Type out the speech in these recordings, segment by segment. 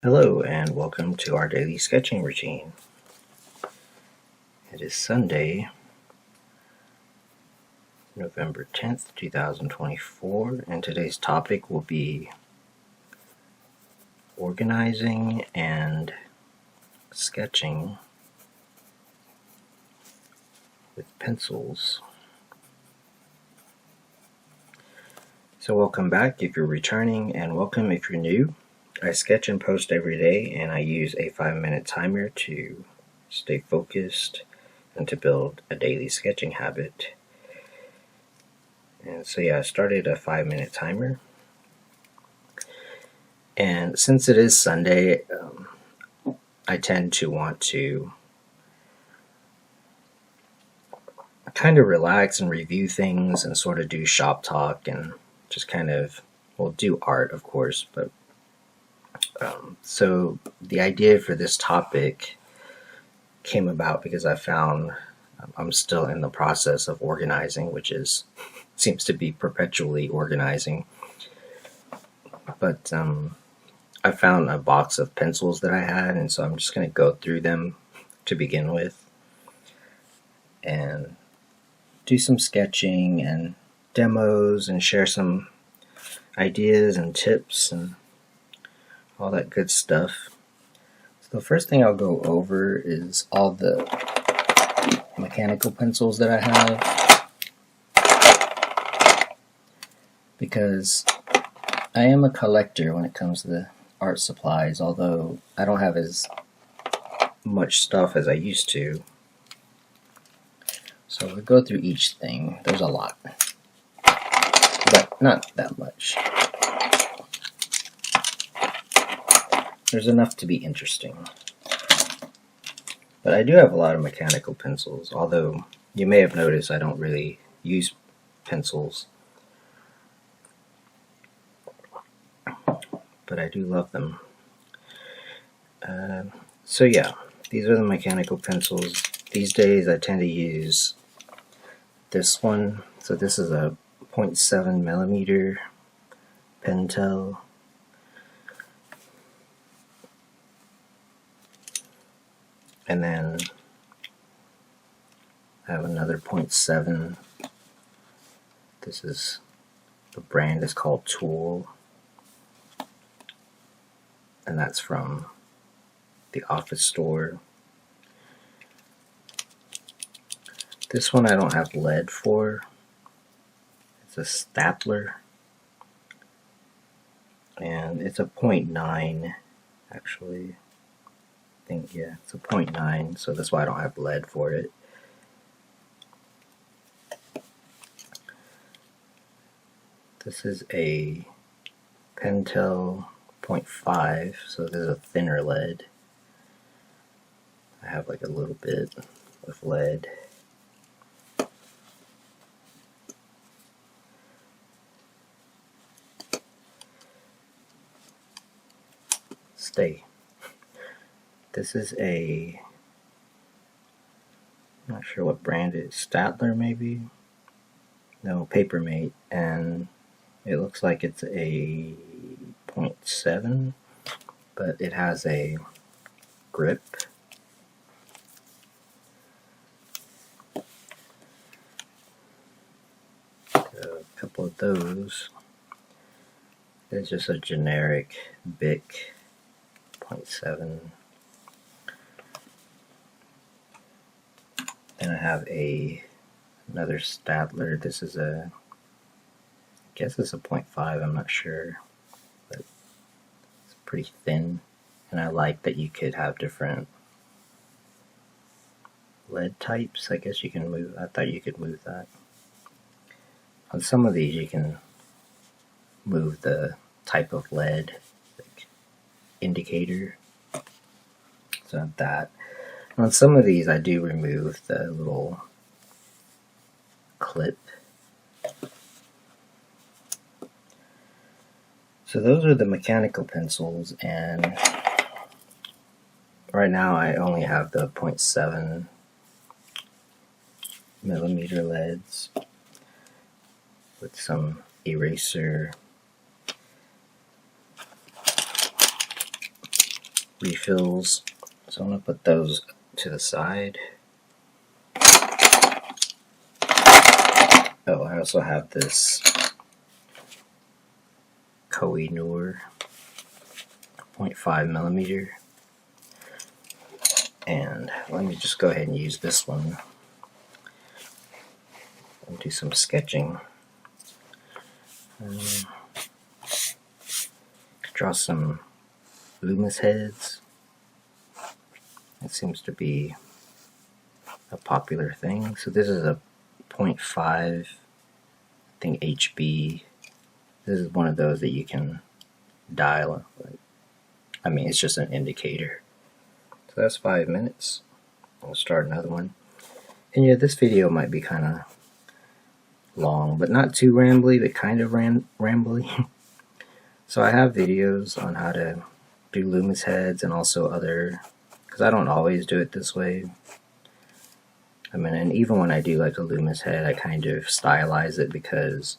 Hello and welcome to our daily sketching routine. It is Sunday, November 10th, 2024, and today's topic will be organizing and sketching with pencils. So welcome back if you're returning, and welcome if you're new. I sketch and post every day, and I use a 5-minute timer to stay focused and to build a daily sketching habit. And so I started a 5-minute timer. And since it is Sunday, I tend to want to kind of relax and review things and sort of do shop talk and just kind of, do art, of course, but so the idea for this topic came about because I found I'm still in the process of organizing, which seems to be perpetually organizing. But I found a box of pencils that I had, and so I'm just going to go through them to begin with and do some sketching and demos and share some ideas and tips and all that good stuff. So the first thing I'll go over is all the mechanical pencils that I have, because I am a collector when it comes to the art supplies, although I don't have as much stuff as I used to. So we'll go through each thing. There's a lot, but not that much. There's enough to be interesting. But I do have a lot of mechanical pencils, although you may have noticed I don't really use pencils. But I do love them. So these are the mechanical pencils. These days I tend to use this one. So this is a 0.7 millimeter Pentel. And then I have another 0.7. The brand is called Tool. And that's from the Office Store. This one I don't have lead for. It's a Stapler. And it's a 0.9 actually. It's a 0.9, so that's why I don't have lead for it. This is a Pentel 0.5, so this is a thinner lead. I have like a little bit of lead. This is I'm not sure what brand it is, Statler maybe? No, Papermate, and it looks like it's a 0.7, but it has a grip. A couple of those. There's just a generic Bic 0.7. Then I have another Statler. This is I guess it's a 0.5, I'm not sure, but it's pretty thin, and I like that you could have different lead types. I guess you can move, I thought you could move that. On some of these you can move the type of lead, like indicator, so that. On some of these I do remove the little clip. So those are the mechanical pencils, and right now I only have the 0.7 millimeter leads with some eraser refills, so I'm going to put those to the side. Oh, I also have this Koh-i-Noor 0.5 millimeter, and let me just go ahead and use this one and do some sketching. Draw some Loomis heads. It seems to be a popular thing. So this is a 0.5, I think HB. This is one of those that you can dial. I mean, it's just an indicator. So that's 5 minutes. I'll start another one. And yeah, this video might be kind of long, but not too rambly, but kind of rambly. So I have videos on how to do Loomis heads and also other, because I don't always do it this way. I mean, and even when I do like a Loomis head, I kind of stylize it because,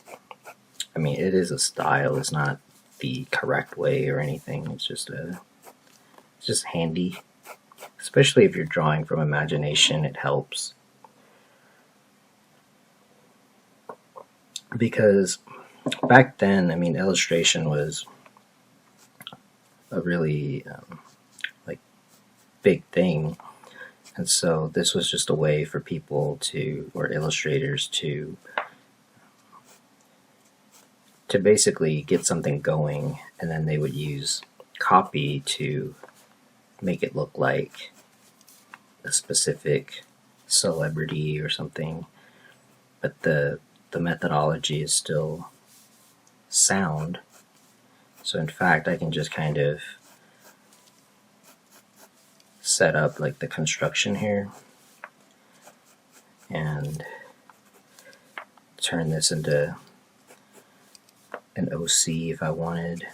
I mean, it is a style. It's not the correct way or anything. It's just handy. Especially if you're drawing from imagination, it helps. Because back then, I mean, illustration was a really like big thing, and so this was just a way for people to, or illustrators to basically get something going, and then they would use copy to make it look like a specific celebrity or something, but the methodology is still sound. So in fact, I can just kind of set up like the construction here and turn this into an OC if I wanted.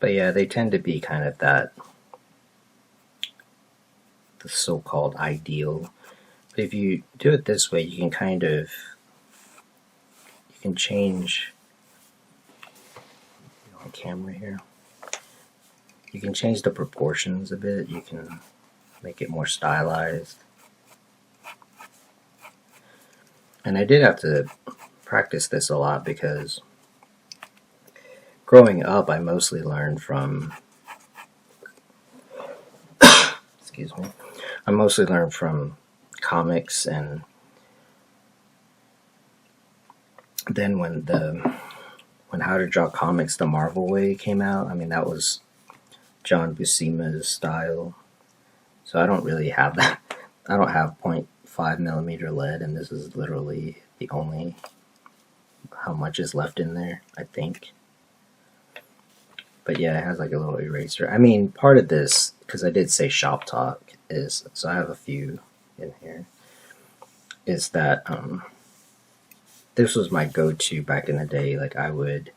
But yeah, they tend to be kind of that, the so-called ideal. But if you do it this way, you can kind of, you can change on camera here. You can change the proportions a bit. You can make it more stylized. And I did have to practice this a lot because growing up, I mostly learned from, excuse me, I mostly learned from comics, and then when How to Draw Comics the Marvel Way came out, I mean, that was John Buscema's style. So I don't really have that. I don't have 0.5 millimeter lead, and this is literally the only, how much is left in there, I think. But yeah, it has like a little eraser. I mean, part of this, because I did say shop talk, is, so I have a few in here, is that this was my go-to back in the day. Like, I would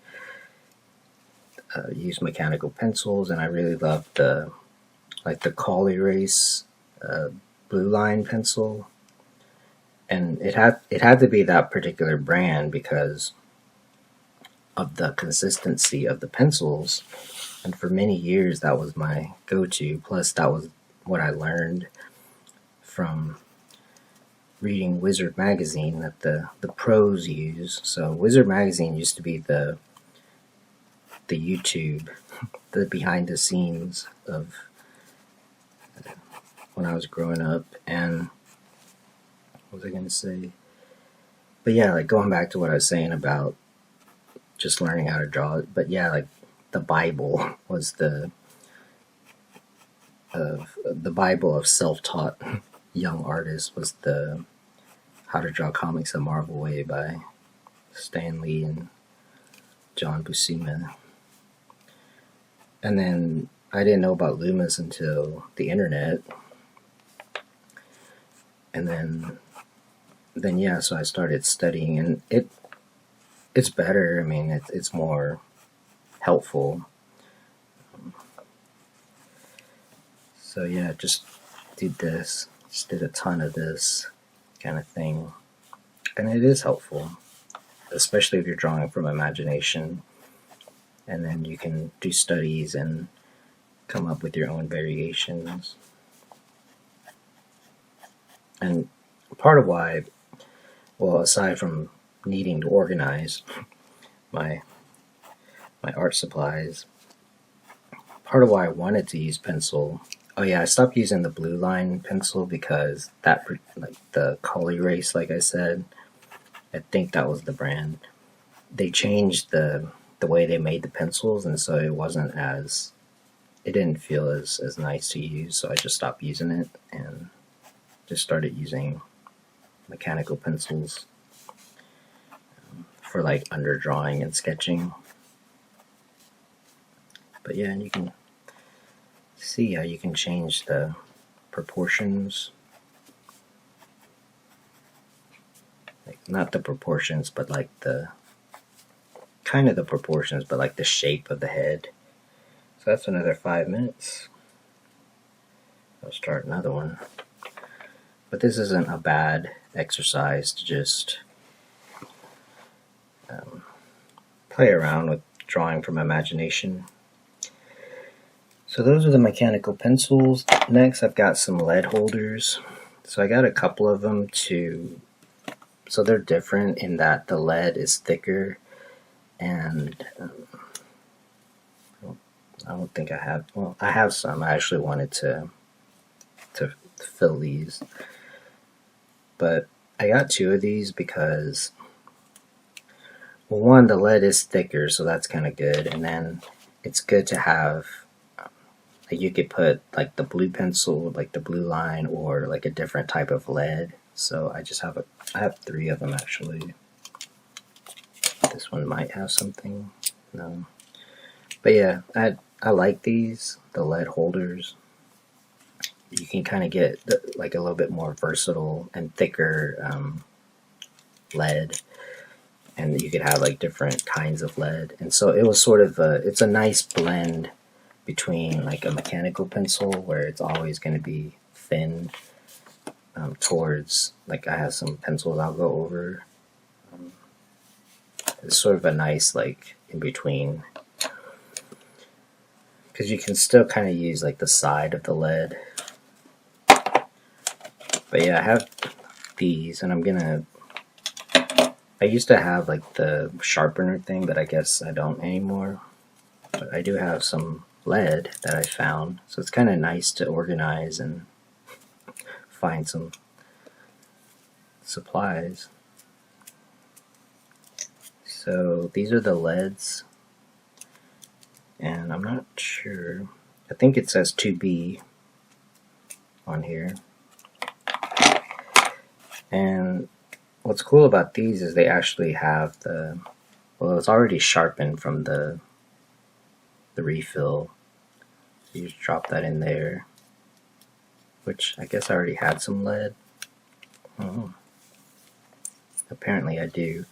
use mechanical pencils, and I really loved the Col Erase blue line pencil, and it had to be that particular brand because of the consistency of the pencils, and for many years that was my go-to. Plus, that was what I learned from reading Wizard magazine that the pros use. So Wizard magazine used to be the YouTube, the behind the scenes of when I was growing up. And what was I going to say? But yeah, like going back to what I was saying about just learning how to draw. But yeah, like the Bible was the Bible of self-taught young artists was the How to Draw Comics the Marvel Way by Stan Lee and John Buscema. And then I didn't know about Loomis until the internet. And then yeah, so I started studying, and it's better. I mean, it's more helpful. So yeah, just did this. Just did a ton of this kind of thing. And it is helpful, especially if you're drawing from imagination. and then you can do studies and come up with your own variations. And part of why, well, aside from needing to organize my art supplies, part of why I wanted to use pencil. Oh yeah, I stopped using the Blue Line pencil because that, like the Color Erase, like I said, I think that was the brand. They changed the way they made the pencils, and so it didn't feel as nice to use, so I just stopped using it and just started using mechanical pencils for like underdrawing and sketching. But yeah, and you can see how you can change the proportions. Like, not the proportions, but like the kind of the proportions, but like the shape of the head. So that's another 5 minutes. I'll start another one. But this isn't a bad exercise to just play around with drawing from imagination. So those are the mechanical pencils. Next, I've got some lead holders. So I got a couple of them so they're different in that the lead is thicker, and I don't think I have, well, I have some. I actually wanted to fill these, but I got 2 of these because, well, one, the lead is thicker, so that's kind of good, and then it's good to have, like, you could put like the blue pencil, like the Blue Line, or like a different type of lead. So I have 3 of them actually. This one might have something, no, but yeah, I like these, the lead holders. You can kind of get like a little bit more versatile and thicker lead, and you could have like different kinds of lead, and so it was sort of it's a nice blend between like a mechanical pencil where it's always going to be thin towards, like, I have some pencils I'll go over. It's sort of a nice like in between, because you can still kind of use like the side of the lead. But yeah, I have these, and I used to have like the sharpener thing, but I guess I don't anymore. But I do have some lead that I found, so it's kind of nice to organize and find some supplies. So these are the leads, and I'm not sure, I think it says 2B on here. And what's cool about these is they actually have well, it's already sharpened from the refill. You just drop that in there, which I guess I already had some lead. Oh, apparently I do.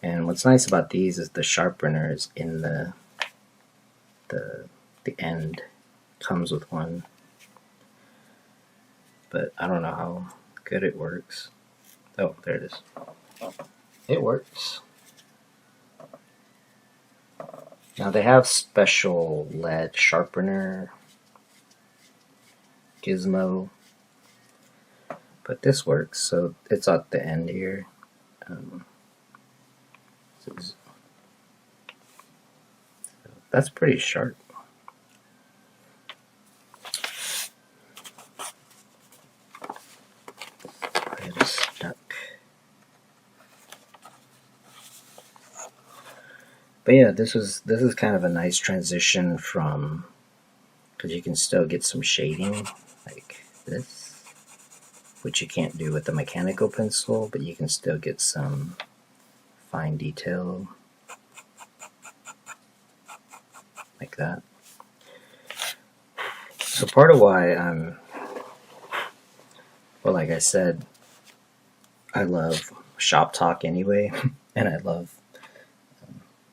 And what's nice about these is the sharpener is in the end. Comes with one, but I don't know how good it works. Oh, there it is. It works. Now they have special lead sharpener gizmo, but this works, so it's at the end here. That's pretty sharp. It is stuck. But yeah, this is kind of a nice transition from, because you can still get some shading like this, which you can't do with the mechanical pencil, but you can still get some fine detail like that. So part of why well, like I said, I love shop talk anyway, and I love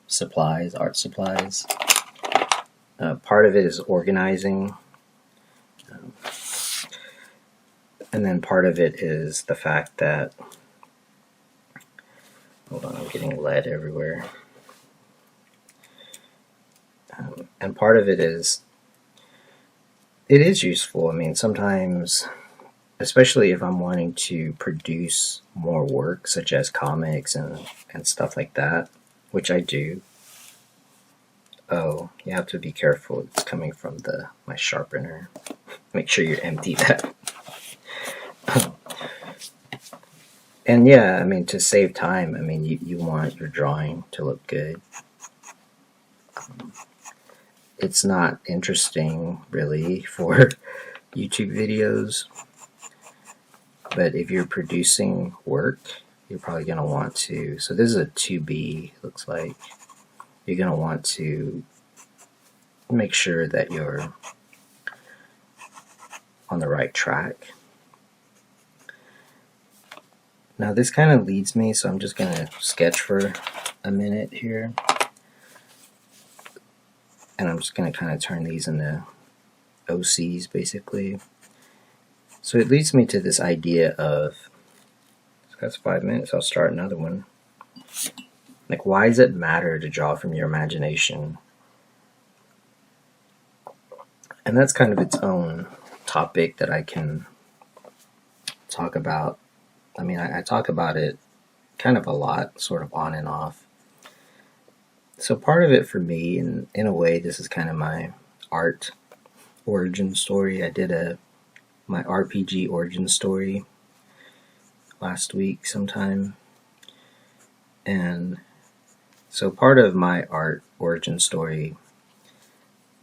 supplies, art supplies. Part of it is organizing, and then part of it is the fact that, hold on, I'm getting lead everywhere. And part of it is useful. I mean, sometimes, especially if I'm wanting to produce more work, such as comics and stuff like that, which I do. Oh, you have to be careful. It's coming from my sharpener. Make sure you empty that. And yeah, I mean, to save time, I mean, you want your drawing to look good. It's not interesting, really, for YouTube videos. But if you're producing work, you're probably going to want to... So this is a 2B, looks like. You're going to want to make sure that you're on the right track. Now this kind of leads me, so I'm just going to sketch for a minute here. And I'm just going to kind of turn these into OCs, basically. So it leads me to this idea of, so that's 5 minutes, I'll start another one. Like, why does it matter to draw from your imagination? And that's kind of its own topic that I can talk about. I mean, I talk about it kind of a lot, sort of on and off. So part of it for me, and in a way, this is kind of my art origin story. I did my RPG origin story last week sometime. And so part of my art origin story,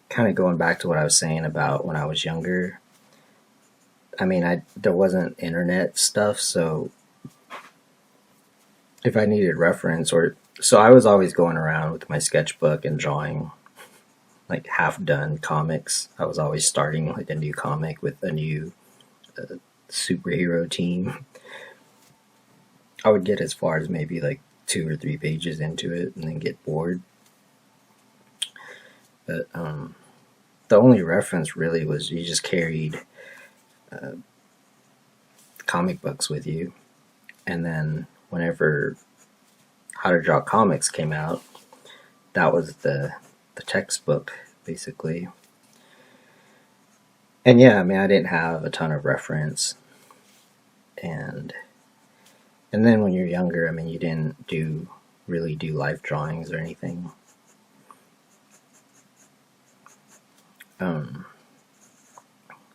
kind of going back to what I was saying about when I was younger, I mean, there wasn't internet stuff, so if I needed reference, so I was always going around with my sketchbook and drawing like half-done comics. I was always starting like a new comic with a new superhero team. I would get as far as maybe like 2 or 3 pages into it and then get bored. But the only reference really was you just carried comic books with you, and then whenever How to Draw Comics came out, that was the textbook, basically. And yeah, I mean, I didn't have a ton of reference, and then when you're younger, I mean, you didn't really do life drawings or anything.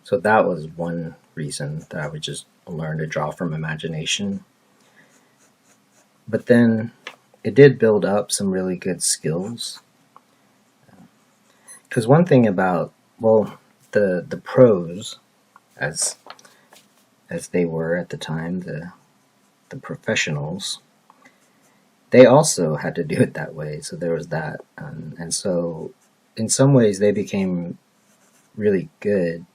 So that was one reason that I would just learn to draw from imagination. But then it did build up some really good skills. Because one thing about, well, the pros, as they were at the time, the professionals, they also had to do it that way. So there was that. And so in some ways they became really good,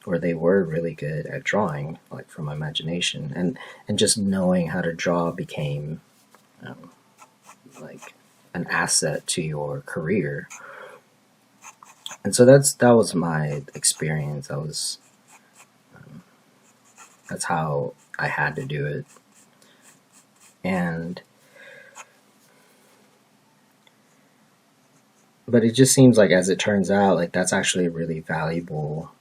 or they were really good at drawing, like from imagination, and just knowing how to draw became like an asset to your career. And so that was my experience. That's how I had to do it. But it just seems like, as it turns out, like that's actually a really valuable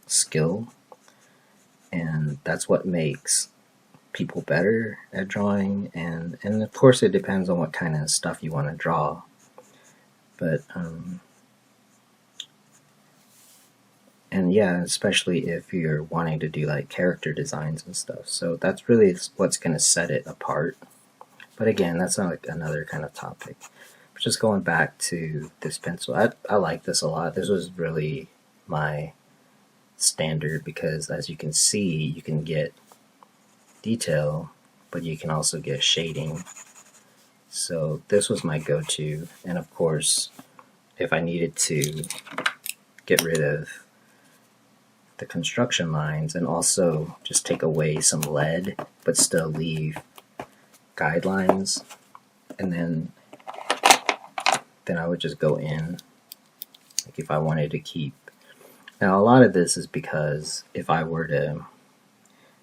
skill, and that's what makes people better at drawing. And of course it depends on what kind of stuff you want to draw, but and yeah, especially if you're wanting to do like character designs and stuff. So that's really what's going to set it apart. But again, that's not like another kind of topic. But just going back to this pencil, I like this a lot. This was really my standard, because as you can see, you can get detail, but you can also get shading. So this was my go-to. And of course, if I needed to get rid of the construction lines and also just take away some lead but still leave guidelines, and then I would just go in, like if I wanted to keep. Now a lot of this is because if I were to,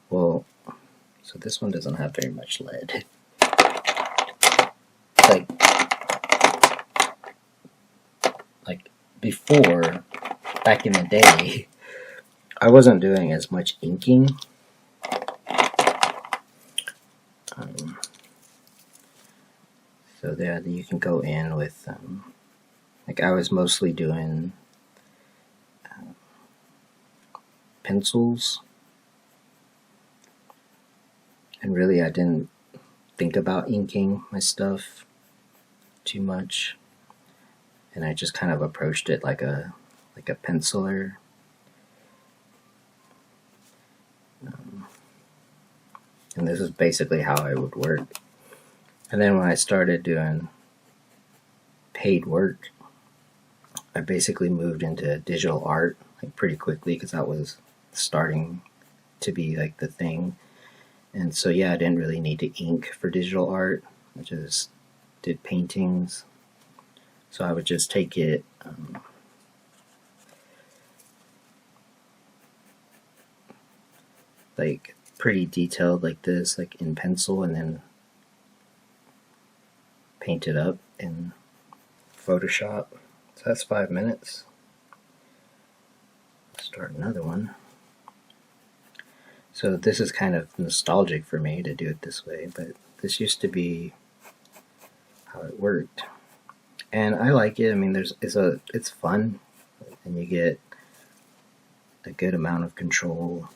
well, so this one doesn't have very much lead. Like, before, back in the day, I wasn't doing as much inking. So there you can go in with, like I was mostly doing pencils. And really I didn't think about inking my stuff too much. And I just kind of approached it like a penciler. And this is basically how I would work. And then when I started doing paid work, I basically moved into digital art like pretty quickly because that was starting to be like the thing. And so yeah, I didn't really need to ink for digital art. I just did paintings. So I would just take it like pretty detailed like this, like in pencil, and then paint it up in Photoshop. So that's 5 minutes. Start another one. So this is kind of nostalgic for me to do it this way, but this used to be how it worked. And I like it. I mean, it's fun, and you get a good amount of control.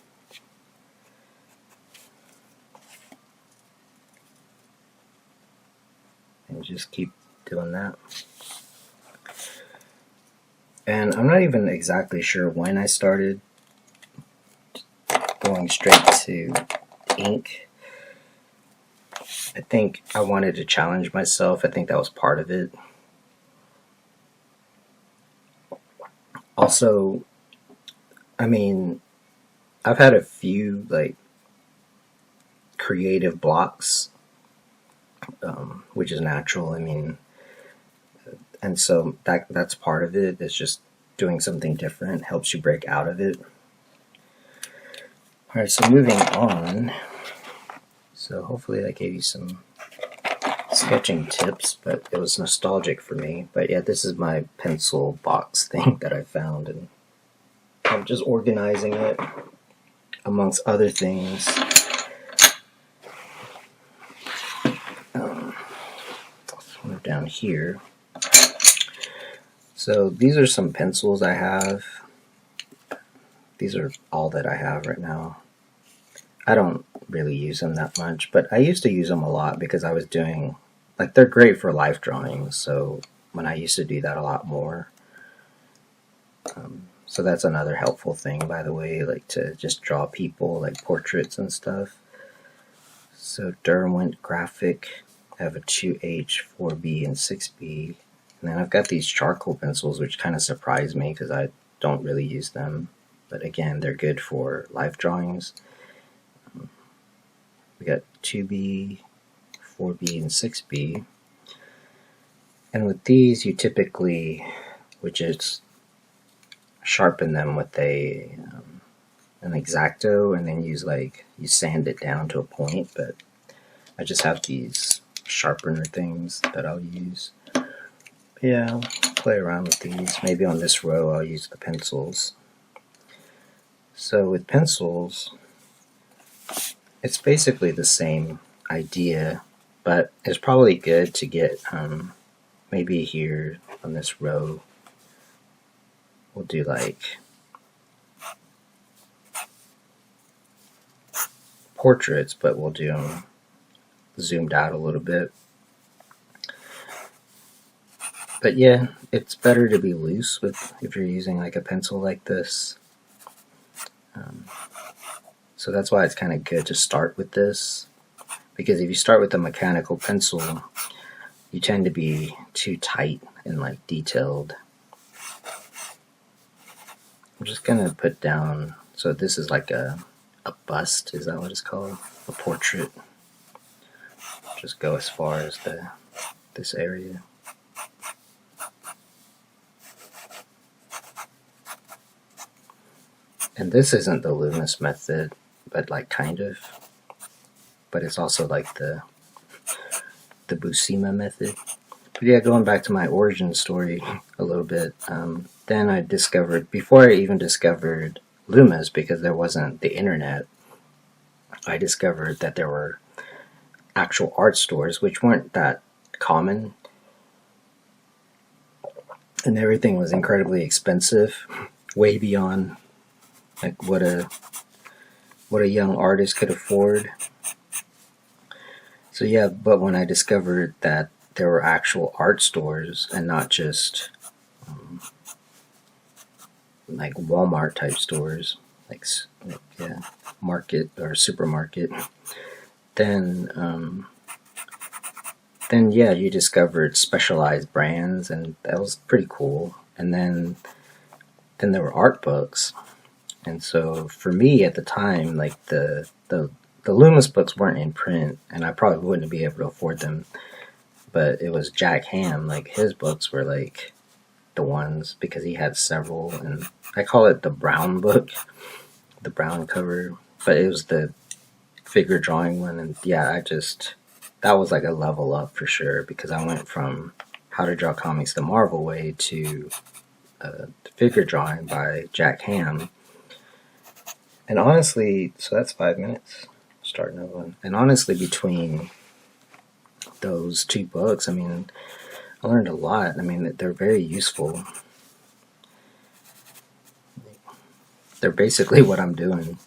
And just keep doing that. And I'm not even exactly sure when I started going straight to ink. I think I wanted to challenge myself. I think that was part of it. Also, I mean, I've had a few like creative blocks, which is natural. I mean, and so that's part of it. It's just doing something different helps you break out of it. Alright, so moving on. So hopefully that gave you some sketching tips, but it was nostalgic for me. But yeah, this is my pencil box thing that I found, and I'm just organizing it amongst other things. Let's move down here. So these are some pencils I have. These are all that I have right now. I don't really use them that much, but I used to use them a lot because I was doing, like, they're great for life drawings, so when I used to do that a lot more. So that's another helpful thing, by the way, like to just draw people, like portraits and stuff. So Derwent Graphic, I have a 2H, 4B, and 6B. And then I've got these charcoal pencils, which kind of surprise me because I don't really use them. But again, they're good for life drawings. We got 2B, 4B, and 6B. And with these, you typically would just sharpen them with an X-Acto, and then you sand it down to a point. But I just have these sharpener things that I'll use. Yeah, I'll play around with these. Maybe on this row I'll use the pencils. So with pencils, it's basically the same idea, but it's probably good to get maybe here on this row we'll do like portraits, but we'll do them zoomed out a little bit. But yeah, it's better to be loose if you're using like a pencil like this. So that's why it's kind of good to start with this, because if you start with a mechanical pencil, you tend to be too tight and like detailed. I'm just gonna put down, so this is like a bust, is that what it's called? A portrait. Just go as far as this area. And this isn't the Loomis method, but like kind of. But it's also like the Buscema method. But yeah, going back to my origin story a little bit, then I discovered, before I even discovered Loomis, because there wasn't the internet, I discovered that there were actual art stores, which weren't that common, and everything was incredibly expensive, way beyond like what a young artist could afford. So yeah, but when I discovered that there were actual art stores and not just like Walmart type stores, like yeah, market or supermarket, then then yeah, you discovered specialized brands, and that was pretty cool. And then there were art books, and so for me at the time, like the Loomis books weren't in print, and I probably wouldn't be able to afford them. But it was Jack Ham, like his books were like the ones, because he had several, and I call it the brown book, the brown cover, but it was the figure drawing one, and yeah, that was like a level up for sure, because I went from How to Draw Comics the Marvel Way to figure drawing by Jack Ham. And honestly, so that's 5 minutes. Start another one. And honestly, between those two books, I mean, I learned a lot. I mean, they're very useful. They're basically what I'm doing.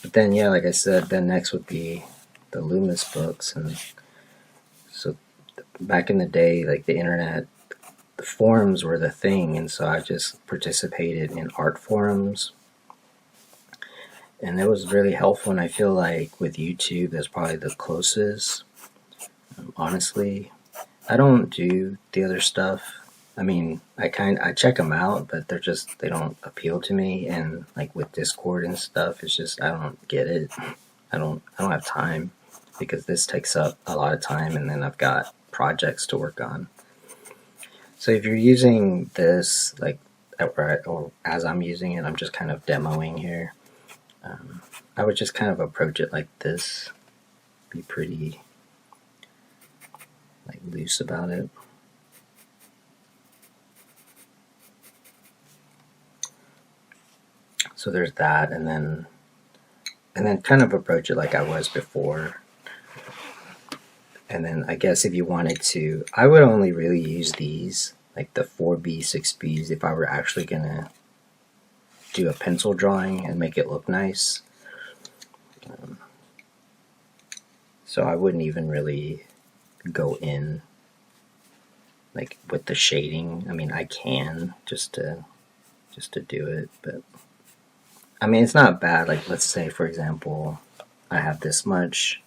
But then, yeah, like I said, then next would be the Loomis books. And so back in the day, like the internet, the forums were the thing. And so I just participated in art forums. And it was really helpful, and I feel like with YouTube, that's probably the closest. Honestly, I don't do the other stuff. I mean, I check them out, but they don't appeal to me. And like with Discord and stuff, it's just I don't get it. I don't have time, because this takes up a lot of time, and then I've got projects to work on. So if you're using this, like, or as I'm using it, I'm just kind of demoing here. I would just kind of approach it like this, be pretty like loose about it. So there's that, and then kind of approach it like I was before. And then I guess if you wanted to, I would only really use these, like the 4B, 6Bs, if I were actually gonna do a pencil drawing and make it look nice. So I wouldn't even really go in like with the shading. I mean, I can just to do it, but I mean, it's not bad. Like, let's say for example, I have this much.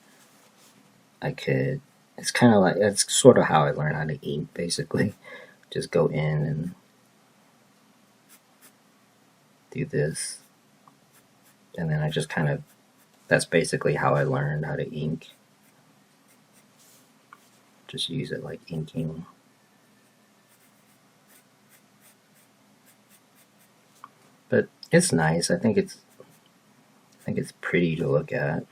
It's kind of like, it's sort of how I learn how to ink, basically. Just go in and do this, and then I just kind of, that's basically how I learned how to ink. Just use it like inking. But it's nice. I think it's pretty to look at.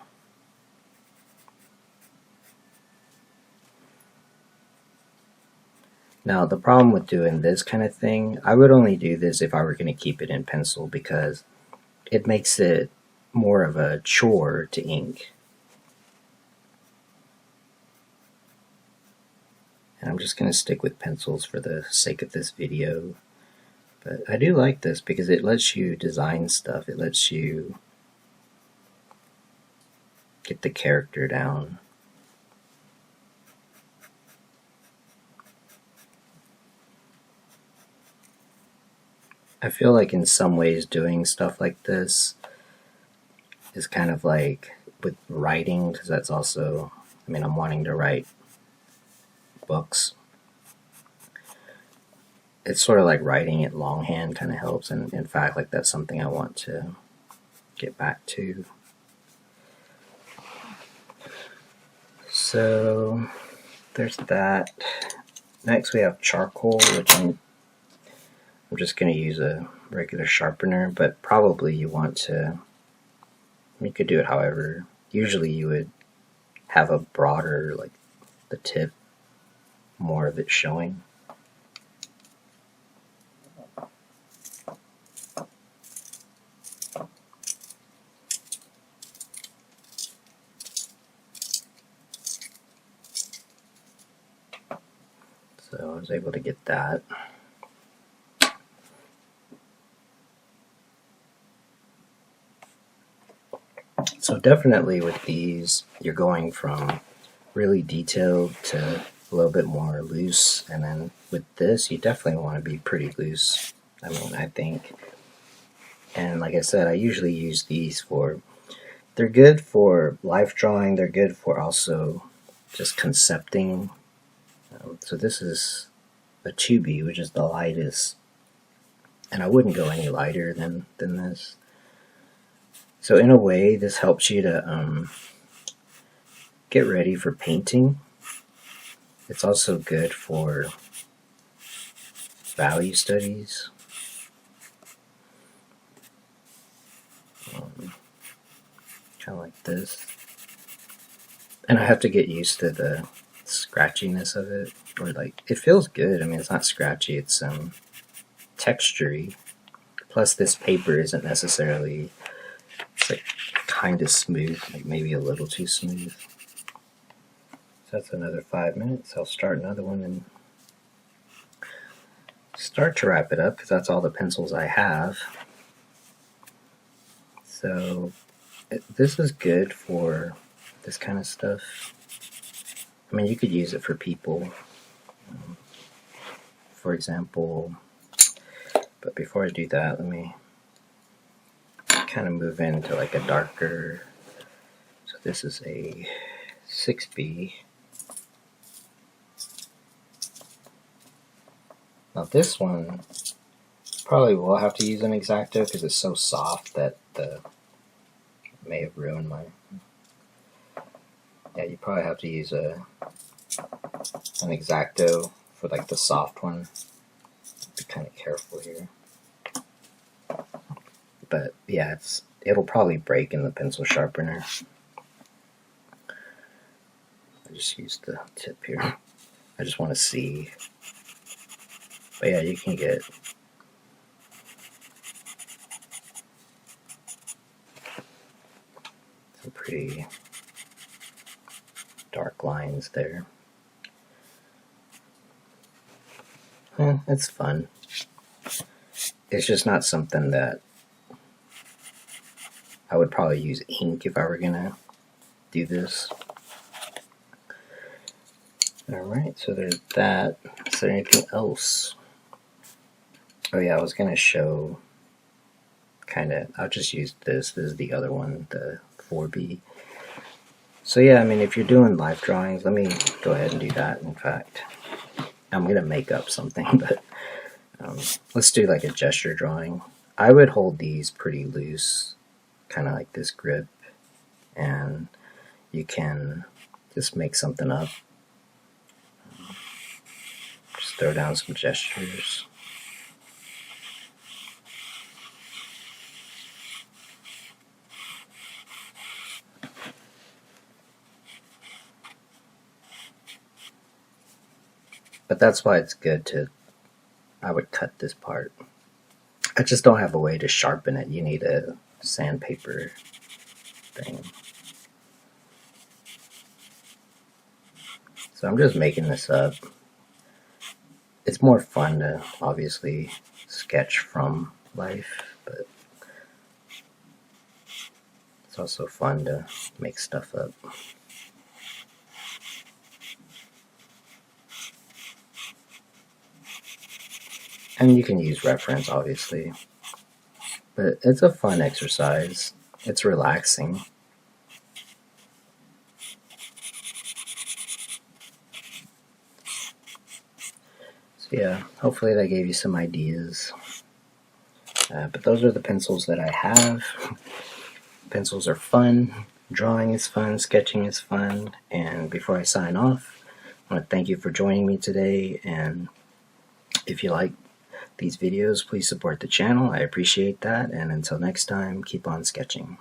Now, the problem with doing this kind of thing, I would only do this if I were going to keep it in pencil, because it makes it more of a chore to ink. And I'm just going to stick with pencils for the sake of this video. But I do like this because it lets you design stuff. It lets you get the character down. I feel like in some ways doing stuff like this is kind of like with writing, because that's also, I mean, I'm wanting to write books. It's sort of like writing it longhand kind of helps, and in fact, like, that's something I want to get back to. So there's that. Next we have charcoal, which I'm just going to use a regular sharpener, but probably you could do it however. Usually you would have a broader, like, the tip more of it showing. So I was able to get that. So definitely with these, you're going from really detailed to a little bit more loose, and then with this, you definitely want to be pretty loose. I mean, I think. And like I said, I usually use these for, they're good for life drawing, they're good for also just concepting. So this is a 2B, which is the lightest, and I wouldn't go any lighter than this. So in a way, this helps you to get ready for painting. It's also good for value studies. Kind of like this. And I have to get used to the scratchiness of it. Or like, it feels good. I mean, it's not scratchy, it's textury. Plus this paper isn't necessarily, it's like kind of smooth, like maybe a little too smooth. So that's another 5 minutes. I'll start another one and start to wrap it up because that's all the pencils I have. So this is good for this kind of stuff. I mean, you could use it for people, for example. But before I do that, let me kind of move into like a darker. So this is a 6B. Now this one probably will have to use an X-Acto because it's so soft that it may have ruined my. Yeah, you probably have to use an X-Acto for like the soft one. Be kind of careful here. But yeah, it'll probably break in the pencil sharpener. I just used the tip here. I just want to see. But yeah, you can get some pretty dark lines there. It's fun. It's just not something that I would probably use ink if I were gonna do this. Alright, so there's that. Is there anything else? Oh yeah, I was gonna show I'll just use this. This is the other one, the 4B. So yeah, I mean, if you're doing life drawings, let me go ahead and do that. In fact, I'm gonna make up something, but let's do like a gesture drawing. I would hold these pretty loose, kind of like this grip, and you can just make something up. Just throw down some gestures. But that's why it's good to, I would cut this part. I just don't have a way to sharpen it. You need a sandpaper thing. So I'm just making this up. It's more fun to obviously sketch from life, but it's also fun to make stuff up. And you can use reference, obviously. But it's a fun exercise. It's relaxing. So yeah, hopefully that gave you some ideas. But those are the pencils that I have. Pencils are fun. Drawing is fun. Sketching is fun. And before I sign off, I want to thank you for joining me today. And if you like these videos, please support the channel. I appreciate that. And until next time, keep on sketching.